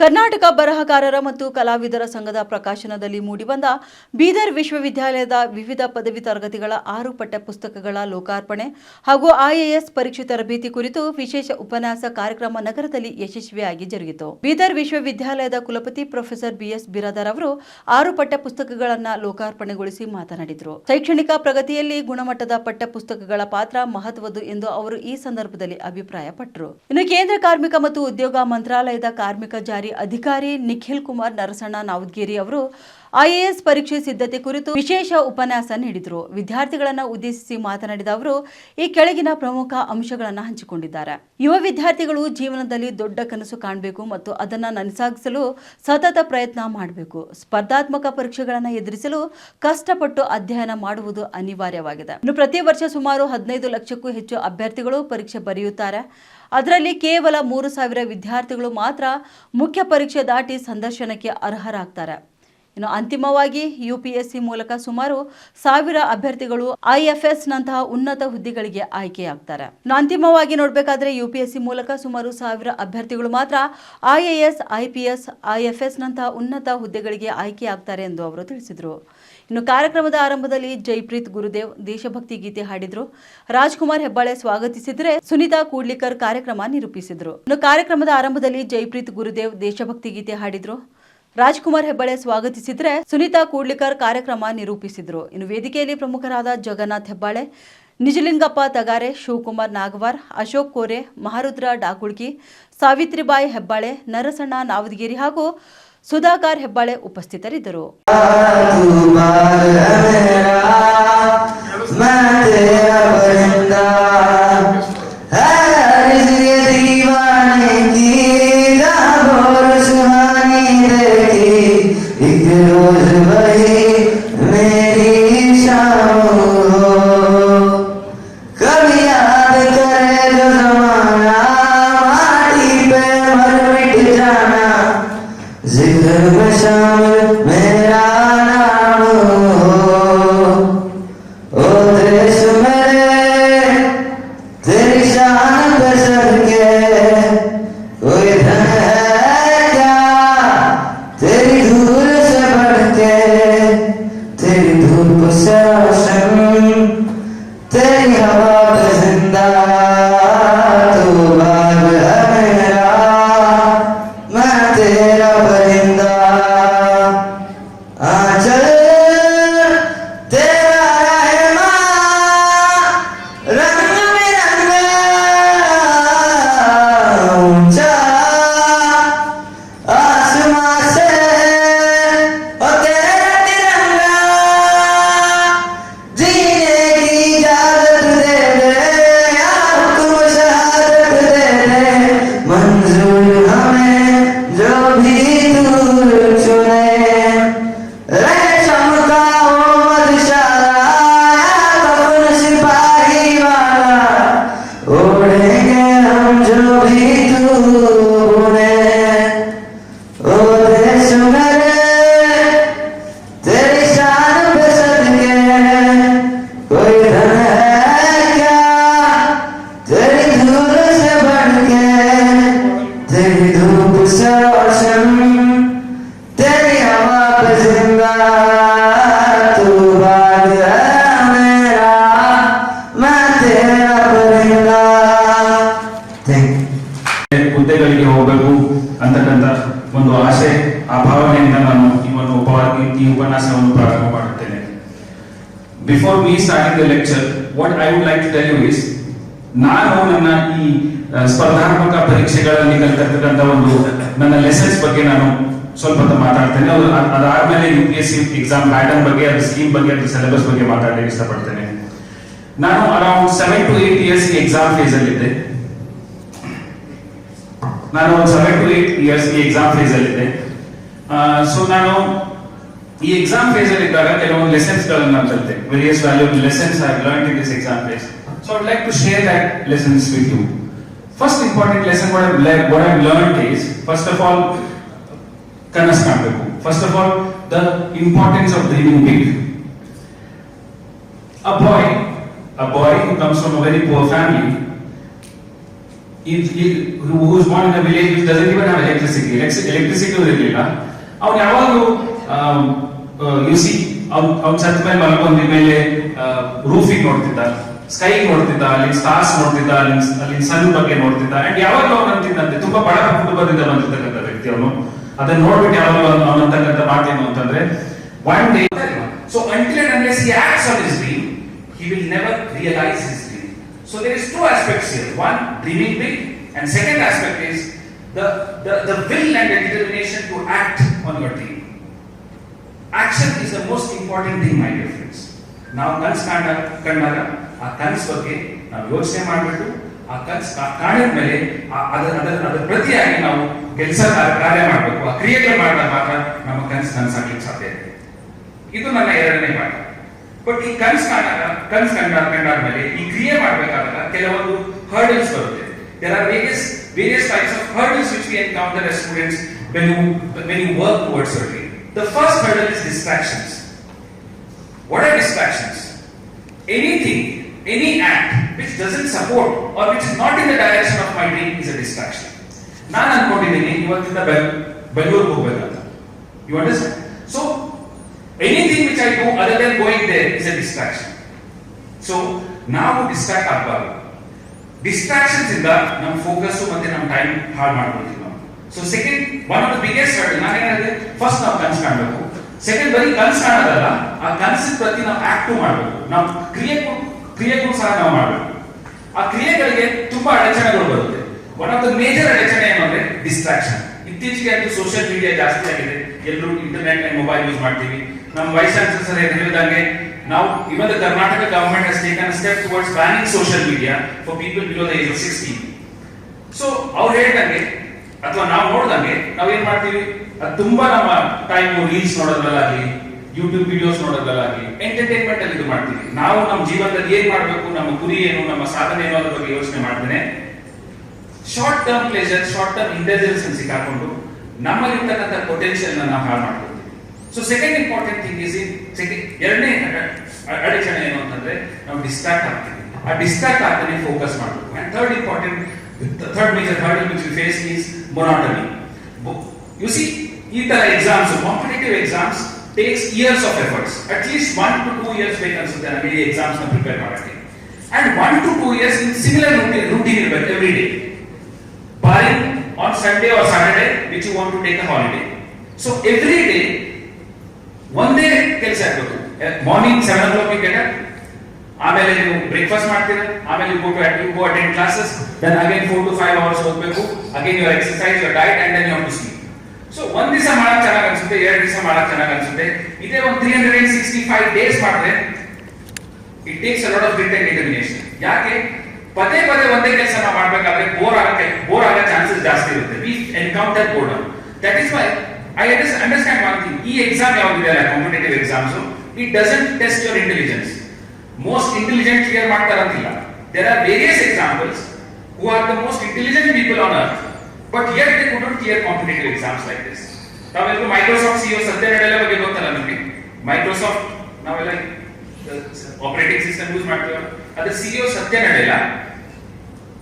ಕರ್ನಾಟಕ ಬರಹಗಾರರ ಮತ್ತು ಕಲಾವಿದರ ಸಂಘದ ಪ್ರಕಾಶನದಲ್ಲಿ ಮೂಡಿಬಂದ ಬೀದರ್ ವಿಶ್ವವಿದ್ಯಾಲಯದ ವಿವಿಧ ಪದವಿ ತರಗತಿಗಳ 6 ಪಠ್ಯಪುಸ್ತಕಗಳ ಲೋಕಾರ್ಪಣೆ ಹಾಗೂ ಐಎಎಸ್ ಪರೀಕ್ಷೆ ತರಬೇತಿ ಕುರಿತು ವಿಶೇಷ ಉಪನ್ಯಾಸ ಕಾರ್ಯಕ್ರಮ ನಗರದಲ್ಲಿ ಯಶಸ್ವಿಯಾಗಿ ಜರುಗಿತು. ಬೀದರ್ ವಿಶ್ವವಿದ್ಯಾಲಯದ ಕುಲಪತಿ ಪ್ರೊಫೆಸರ್ ಬಿಎಸ್ ಬಿರಾದಾರ್ ಅವರು 6 ಪಠ್ಯಪುಸ್ತಕಗಳನ್ನು ಲೋಕಾರ್ಪಣೆಗೊಳಿಸಿ ಮಾತನಾಡಿದರು. ಶೈಕ್ಷಣಿಕ ಪ್ರಗತಿಯಲ್ಲಿ ಗುಣಮಟ್ಟದ ಪಠ್ಯಪುಸ್ತಕಗಳ ಪಾತ್ರ ಮಹತ್ವದ್ದು ಎಂದು ಅವರು ಈ ಸಂದರ್ಭದಲ್ಲಿ ಅಭಿಪ್ರಾಯಪಟ್ಟರು. ಇನ್ನು ಕೇಂದ್ರ ಕಾರ್ಮಿಕ ಮತ್ತು ಉದ್ಯೋಗ ಮಂತ್ರಾಲಯದ ಕಾರ್ಮಿಕ ಜಾರಿ ಅಧಿಕಾರಿ ನಿಖಿಲ್ ಕುಮಾರ್ ನರಸಣ್ಣ ನಾವದ್ಗೇರಿ ಅವರು ಐಎಎಸ್ ಪರೀಕ್ಷೆ ಸಿದ್ಧತೆ ಕುರಿತು ವಿಶೇಷ ಉಪನ್ಯಾಸ ನೀಡಿದರು. ವಿದ್ಯಾರ್ಥಿಗಳನ್ನು ಉದ್ದೇಶಿಸಿ ಮಾತನಾಡಿದ ಅವರು ಈ ಕೆಳಗಿನ ಪ್ರಮುಖ ಅಂಶಗಳನ್ನು ಹಂಚಿಕೊಂಡಿದ್ದಾರೆ. ಯುವ ವಿದ್ಯಾರ್ಥಿಗಳು ಜೀವನದಲ್ಲಿ ದೊಡ್ಡ ಕನಸು ಕಾಣಬೇಕು ಮತ್ತು ಅದನ್ನು ನನಸಾಗಿಸಲು ಸತತ ಪ್ರಯತ್ನ ಮಾಡಬೇಕು. ಸ್ಪರ್ಧಾತ್ಮಕ ಪರೀಕ್ಷೆಗಳನ್ನು ಎದುರಿಸಲು ಕಷ್ಟಪಟ್ಟು ಅಧ್ಯಯನ ಮಾಡುವುದು ಅನಿವಾರ್ಯವಾಗಿದೆ. ಇನ್ನು ಪ್ರತಿ ವರ್ಷ ಸುಮಾರು 15 ಲಕ್ಷಕ್ಕೂ ಹೆಚ್ಚು ಅಭ್ಯರ್ಥಿಗಳು ಪರೀಕ್ಷೆ ಬರೆಯುತ್ತಾರೆ. ಅದರಲ್ಲಿ ಕೇವಲ 3,000 ವಿದ್ಯಾರ್ಥಿಗಳು ಮಾತ್ರ ಮುಖ್ಯ ಪರೀಕ್ಷೆ ದಾಟಿ ಸಂದರ್ಶನಕ್ಕೆ ಅರ್ಹರಾಗ್ತಾರೆ. ಇನ್ನು ಅಂತಿಮವಾಗಿ ಯುಪಿಎಸ್ಸಿ ಮೂಲಕ ಸುಮಾರು 1,000 ಅಭ್ಯರ್ಥಿಗಳು ಐಎಫ್ಎಸ್ ನಂತಹ ಉನ್ನತ ಹುದ್ದೆಗಳಿಗೆ ಆಯ್ಕೆಯಾಗ್ತಾರೆ. ಇನ್ನು ಅಂತಿಮವಾಗಿ ನೋಡಬೇಕಾದ್ರೆ ಯುಪಿಎಸ್ಸಿ ಮೂಲಕ ಸುಮಾರು 1,000 ಅಭ್ಯರ್ಥಿಗಳು ಮಾತ್ರ ಐಎಎಸ್, ಐಪಿಎಸ್, ಐಎಫ್ಎಸ್ ನಂತಹ ಉನ್ನತ ಹುದ್ದೆಗಳಿಗೆ ಆಯ್ಕೆಯಾಗ್ತಾರೆ ಎಂದು ಅವರು ತಿಳಿಸಿದರು. ಇನ್ನು ಕಾರ್ಯಕ್ರಮದ ಆರಂಭದಲ್ಲಿ ಜೈಪ್ರೀತ್ ಗುರುದೇವ್ ದೇಶಭಕ್ತಿ ಗೀತೆ ಹಾಡಿದ್ರು. ರಾಜ್ಕುಮಾರ್ ಹೆಬ್ಬಾಳೆ ಸ್ವಾಗತಿಸಿದರೆ ಸುನೀತಾ ಕೂಡ್ಲಿಕರ್ ಕಾರ್ಯಕ್ರಮ ನಿರೂಪಿಸಿದ್ರು. ಇನ್ನು ಕಾರ್ಯಕ್ರಮದ ಆರಂಭದಲ್ಲಿ ಜೈಪ್ರೀತ್ ಗುರುದೇವ್ ದೇಶಭಕ್ತಿ ಗೀತೆ ಹಾಡಿದ್ರು. ರಾಜ್ಕುಮಾರ್ ಹೆಬ್ಬಾಳೆ ಸ್ವಾಗತಿಸಿದರೆ ಸುನೀತಾ ಕೂಡ್ಲಿಕರ್ ಕಾರ್ಯಕ್ರಮ ನಿರೂಪಿಸಿದ್ರು. ಇನ್ನು ವೇದಿಕೆಯಲ್ಲಿ ಪ್ರಮುಖರಾದ ಜಗನ್ನಾಥ್ ಹೆಬ್ಬಾಳೆ, ನಿಜಲಿಂಗಪ್ಪ ತಗಾರೆ, ಶಿವಕುಮಾರ್ ನಾಗವಾರ್, ಅಶೋಕ್ ಕೋರೆ, ಮಹಾರುದ್ರ ಡಾಕುಳ್ಕಿ, ಸಾವಿತ್ರಿಬಾಯಿ ಹೆಬ್ಬಾಳೆ, ನರಸಣ್ಣ ನಾವದಗಿರಿ ಹಾಗೂ ಸುಧಾಕರ್ ಹೆಬ್ಬಾಳೆ ಉಪಸ್ಥಿತರಿದ್ದರು. ಹುದ್ದೆಗಳಿಗೆ ಹೋಗಬೇಕು ಅಂತಕ್ಕಂಥ ಒಂದು ಆಸೆ, ಆ ಭಾವನೆಯಿಂದ ನಾನು ಈ ಉಪನ್ಯಾಸವನ್ನು ಪ್ರಾರಂಭ ಮಾಡುತ್ತೇನೆ. Before we starting the lecture, what I would like to tell you is, ನಾನು ನನ್ನ ಈ ಸ್ಪರ್ಧಾತ್ಮಕ ಪರೀಕ್ಷೆಗಳಲ್ಲಿ ಕಲಿತಕ್ಕಂಥ ನನ್ನ ಲೆಸನ್ಸ್ ಬಗ್ಗೆ ನಾನು ಸ್ವಲ್ಪ ಮಾತಾಡ್ತೇನೆ. ಅದಾದ್ಮೇಲೆ ಯುಪಿಎಸ್ಸಿ ಎಕ್ಸಾಮ್ ಪ್ಯಾಟರ್ನ್ ಬಗ್ಗೆ, ಅದ್ರ ಸ್ಕೀಮ್ ಬಗ್ಗೆ, ಅದ್ರ ಸಿಲೆಬಸ್ ಬಗ್ಗೆ ಮಾತಾಡಲಿಕ್ಕೆ ಇಷ್ಟಪಡ್ತೇನೆ. ನಾನು ಅರೌಂಡ್ 7 to 8 years ಈ ಎಕ್ಸಾಮ್ ಫೇಸ್ ಅಲ್ಲಿದ್ದೆ. ನಾನು 7 to 8 years ಈ ಎಕ್ಸಾಮ್ ಫೇಸ್ ಅಲ್ಲಿದ್ದೆ. ಸೊ ನಾನು ಈ ಎಕ್ಸಾಮ್ ಫೇಸ್ ಅಲ್ಲಿ ಇದ್ದಾಗ ಕೆಲವೊಂದು ಲೆಸನ್ಸ್ ಗಳನ್ನ ಕಲಿತೆ. Various valuable lessons I learned in this exam phase. So I would like to share that lessons with you. First important lesson what I've learned is, first of all, kanas kaanbeku. First of all, the importance of dreaming big. A boy who comes from a very poor family, who is born in a village which doesn't even have electricity ಇರಲಿಲ್ಲ, ಅವ್ನು ಯಾವಾಗಲೂ U C ಅವ್ನ ಸತ್ತ ಮೇಲೆ ಮಲ್ಕೊಂಡ ಮೇಲೆ ರೂಫಿಗೆ ನೋಡ್ತಿದ್ದ, sky ನೋಡ್ತಿದ್ದ, ಅಲ್ಲಿ stars ನೋಡ್ತಿದ್ದ, ಅಲ್ಲಿ ಸನ್ ಬಗ್ಗೆ ನೋಡ್ತಿದ್ದ. ಅಂಡ್ ಯಾವಾಗಲೂ ಅವ್ನು ಅಂತಿದ್ದಂತೆ, ತುಂಬಾ ಬಡ ಕುಟುಂಬದಿಂದ ಬಂದಿರ್ತಕ್ಕಂಥ ವ್ಯಕ್ತಿ ಅವನು. ಅದನ್ನ ನೋಡ್ಬಿಟ್ಟು ಯಾವಾಗಲೂ ಅವನು ಅಂತಕ್ಕಂಥ ಮಾತೇನು ಅಂತಂದ್ರೆ, one day, so until and unless he acts on his dream, he will never realize his dream. So there is two aspects here. One, dreaming big, and second aspect is the will and the determination to act on your dream. Action is the most important thing, my dear friends. ನಾವು ಕನಸು ಕಂಡಾಗ ಆ ಕನಸು ಬಗ್ಗೆ ನಾವು ಯೋಚನೆ ಮಾಡಿಬಿಟ್ಟು ಆ ಕನಸು ಕಾಣಿದ ಮೇಲೆ ಅದರ ಪ್ರತಿಯಾಗಿ ನಾವು ಕೆಲಸ ಕಾರ್ಯ ಮಾಡಬೇಕು, ಆ ಕ್ರಿಯೆಗಳು ಮಾಡಿದಾಗ ಮಾತ್ರ ನಮ್ಮ ಕನಸಾಗ್ಲಿಕ್ಕೆ ಸಾಧ್ಯ ಇದೆ. ಇದು ನನ್ನ ಎರಡನೇ ಪಾಠ. ಬಟ್ ಈ ಕನಸು ಕಂಡಾದ್ಮೇಲೆ ಈ ಕ್ರಿಯೆ ಮಾಡಬೇಕಾದಾಗ ಕೆಲವೊಂದು ಹರ್ಡಲ್ಸ್ ಬರುತ್ತೆ. There are various types of hurdles which we encounter as students when you work towards your dream. The first hurdle is distractions. What are distractions? Anything, any act which doesn't support or which is not in the direction of my dream is a distraction. ನಾನು ಅನ್ಕೊಂಡಿದ್ದೀನಿ ಇವತ್ತಿಂದ ಬೆಂಗಳೂರಿಗೆ ಹೋಗ್ಬೇಕಂತ. You understand? So anything which I do other than going there is a distraction. So ನಾವು distract ಆಗಬಾರ್ದು. Distractions ಇಂದ ನಮ್ಮ focus ಮತ್ತೆ ನಮ್ಮ ಟೈಮ್ ಹಾಳು ಮಾಡ್ಕೊಳ್ತೀವಿ ನಾವು. So second, one of the biggest hurdle ನಾನು ಹೇಳಿದ್ರೆ, ಫಸ್ಟ್ ನಾವು ಕನಸು ಕಾಣಬೇಕು. ಸೆಕೆಂಡ್, ಬರೀ ಕನಸು ಕಾಣೋದಲ್ಲ, ಆ ಕನಸಿನ ಪ್ರತಿ ನಾವು ಆಕ್ಟ್ ಮಾಡಬೇಕು. ನಾವು ಕ್ರಿಯೆಗಳು ಸಹ ನಾವು ಮಾಡಬೇಕು. ಆ ಕ್ರಿಯೆಗಳಿಗೆ ತುಂಬಾ ಅಡಚಣೆಗಳು ಬರುತ್ತೆ. ಒನ್ ಆಫ್ ದ ಮೇಜರ್ ಅಡಚಣೆ ಏನು ಅಂದ್ರೆ ಡಿಸ್ಟ್ರಾಕ್ಷನ್. ಇತ್ತೀಚೆಗೆ ಅಂತೂ ಸೋಷಿಯಲ್ ಮೀಡಿಯಾ ಜಾಸ್ತಿ ಆಗಿದೆ. ಎಲ್ಲರೂ ಇಂಟರ್ನೆಟ್ ಅಂಡ್ ಮೊಬೈಲ್ ಯೂಸ್ ಮಾಡ್ತೀವಿ. ನಮ್ಮ ವೈಸ್ ಚಾನ್ಸಲರ್ ಹೇಳಿದಂಗೆ, now even the Karnataka government has taken a step towards banning social media for people below the age of 16. So ಅವ್ರು ಹೇಳಿದಂಗೆ ಅಥವಾ ನಾವು ನೋಡಿದಂಗೆ ನಾವು ಏನ್ ಮಾಡ್ತೀವಿ, ಅದು ತುಂಬಾ ನಮ್ಮ ಟೈಮ್ ರೀಲ್ಸ್ ನೋಡೋದ್ರಲ್ಲಾಗಲಿ, ಯೂಟ್ಯೂಬ್ ವಿಡಿಯೋಸ್ ನೋಡೋದ್ರಲ್ಲಾಗಲಿ, ಎಂಟರ್ಟೈನ್ಮೆಂಟ್ ಅಲ್ಲಿ ಇದು ಮಾಡ್ತೀವಿ. ನಾವು ನಮ್ಮ ಜೀವನದಲ್ಲಿ ಏನ್ ಮಾಡಬೇಕು, ನಮ್ಮ ಗುರಿ ಏನು, ನಮ್ಮ ಸಾಧನೆ ಏನು ಅನ್ನೋದ್ರ ಬಗ್ಗೆ ಯೋಚನೆ ಮಾಡ್ತೇನೆ. Short term pleasure, short term intelligence ಅನ್ನು ಸಿಕ್ಕಾಕೊಂಡು ನಮ್ಮಲ್ಲಿರ್ತಕ್ಕಂಥ ಪೊಟೆನ್ಷಿಯಲ್ ನಾವು ಹಾಳು ಮಾಡ್ತೀವಿ. So second important thing is ಎರಡನೇ ಅಡಚಣೆ ಏನು ಅಂತಂದ್ರೆ ನಾವು ಡಿಸ್ಟ್ರಾಕ್ಟ್ ಆಗ್ತೀವಿ. ಆ ಡಿಸ್ಟ್ರಾಕ್ಟ್ ಆಗ್ತಾನೆ ಫೋಕಸ್ ಮಾಡಬೇಕು. And third major hurdle which we face is monotony. You see, ಈ ತರ exams, competitive exams takes years of efforts. At least 1 to 2 years ಬೇಕನ್ಸುತ್ತೆ ನಮಗೆ ಈ ಎಕ್ಸಾಮ್ಸ್ ನ ಪ್ರಿಪೇರ್ ಮಾಡಕ್ಕೆ. And 1 to 2 years in similar routine ಇರಬೇಕು every day, barring on Sunday or Saturday which you want to take a holiday. So every day ಒಂದೇ ಕೆಲಸ ಆಗಬೇಕು. Morning 7 o'clock ಗೆ ಗೆಟ್, ಆಮೇಲೆ ನೀವು ಬ್ರೇಕ್ಫಾಸ್ಟ್ ಮಾಡ್ತೀರಾ, ಆಮೇಲೆ you go attend classes, then again 4 to 5 hours ಹೋಗಬೇಕು, again your exercise, your diet, and then you have to sleep. So ಒಂದ್ ದಿವಸ ಮಾಡಕ್ ಚೆನ್ನಾಗಿ ಅನ್ಸುತ್ತೆ, 2 ದಿವಸ ಮಾಡಕ್ ಚೆನ್ನಾಗಿ ಅನ್ಸುತ್ತೆ. ಇದೇ ಒಂದು 365 days ಮಾಡಿದ್ರೆ it takes a lot of grit and determination. ಯಾಕೆ ಪದೇ ಪದೇ ಒಂದೇ ಕೆಲಸ ನಾವು ಮಾಡ್ಬೇಕಾದ್ರೆ ಬೋರ್ ಆಗೋ ಚಾನ್ಸಸ್ ಜಾಸ್ತಿ ಇರುತ್ತೆ. We encounter boredom. That is why I understand one thing. ಈ ಎಕ್ಸಾಮ್ ಯಾವ್ದಿದೆ ಅಲ್ಲ, competitive exams, it doesn't test your intelligence. Most intelligent clear ಮಾಡ್ತಾರಂತಿಲ್ಲ. There are various examples who are the most intelligent people on earth, but yet they could not clear competitive exams like this. ನಾವೆಲ್ಲರೂ Microsoft CEO Satya Nadella ಬಗ್ಗೆ ಗೊತ್ತಲ್ಲ ನಿಮಗೆ. Microsoft ನಾವೆಲ್ಲ operating system use ಮಾಡ್ತೀವಿ. ಅದ್ರ CEO Satya ನಡೆಯಲ್ಲ